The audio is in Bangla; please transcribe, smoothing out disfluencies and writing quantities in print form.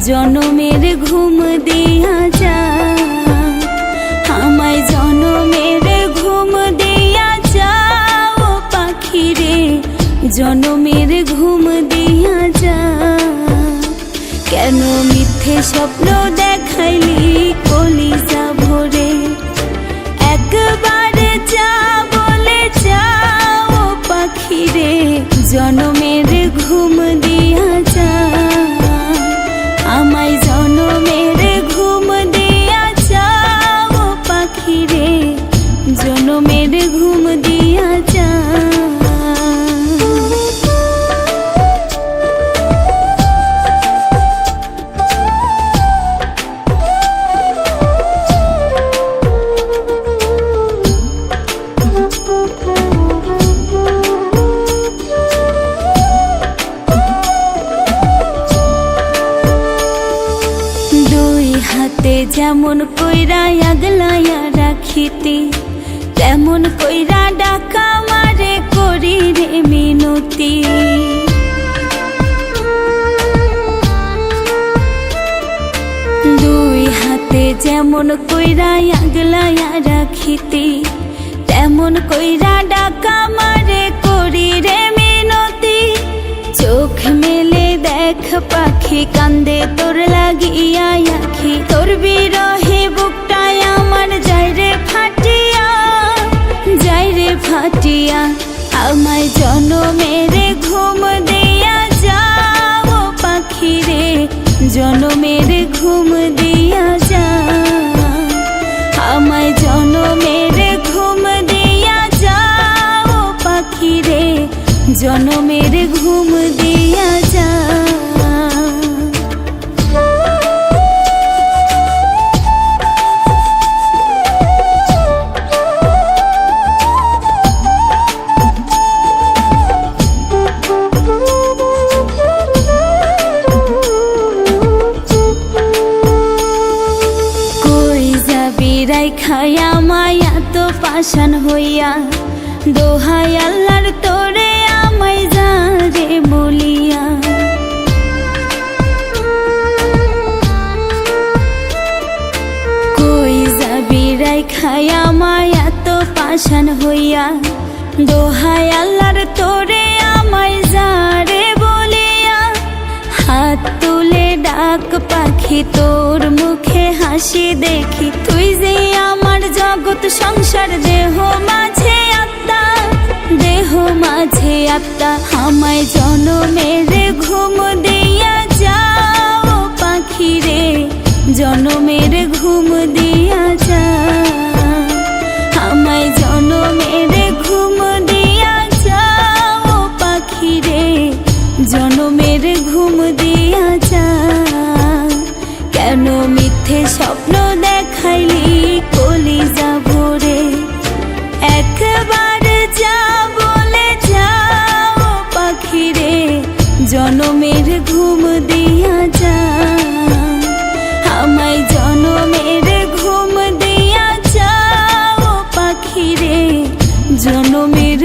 জনমের ঘুম দিয়া যা, আমায় জনমের ঘুম দিয়া যা ও পাখি রে, জনমের ঘুম দিয়া যা। কেন মিথ্যে স্বপ্ন দেখাইলি কলিজা ভরে, একবার যা বলে যা ও পাখি রে, জনমের ঘুম দিয়া যা, আমায় জনমের ঘুম দিয়া যা ও পাখি রে, জনমের ঘুম দিয়া যা। হাতে যেমন কইরা আগলাইয়া রাখিতি, তেমন কইরা ডাকা মারে করি রে মিনতি। দুই হাতে যেমন কইরা আগলাইয়া রাখিতি, তেমন কইরা ডাকা মারে করি রে মিনতি। চোখ মেলে দেখ পাখি কান্দে তোর লাগিয়া আখি, তোর বিরহে বুকটায় আমার যায় রে ফাটিয়া, যায় রে ফাটিয়া। আমায় জনমের ঘুম দিয়া যা ও পাখি রে, জনমের ঘুম দিয়া যা, আমায় জনমের ঘুম দিয়া যা ও পাখি রে, জনমের ঘুম দিয়া যা। খায়া মায়া তো পাশান হইয়া, দোহাই আল্লাহর তোরে আমায় যা রে বলিয়া। কই যাবি রাই খায়া মায়া তো পাশান হইয়া, দোহাই আল্লাহর তোরে আমায় যা রে বলিয়া। হাত তুলে ডাক পাখি তোর মুখে হাসি দেখি, তুই যে আমার জগৎ সংসার, দেহ মাঝে আত্মা, দেহ মাঝে আত্মা। আমায় জনমের ঘুম দিয়া যা ও পাখি রে, জনমের ঘুম দিয়া যা, আমায় জনমের ঘুম দিয়া যা ও পাখি রে, জনমের ঘুম দিয়া যা। কেন মিথ্যে স্বপ্ন দেখাইলি কলিজা ভরে, একবার যা বলে যা ও পাখি রে, জনমের ঘুম দিয়া যা, আমায় জনমের ঘুম দিয়া যা ও পাখি রে, জনমের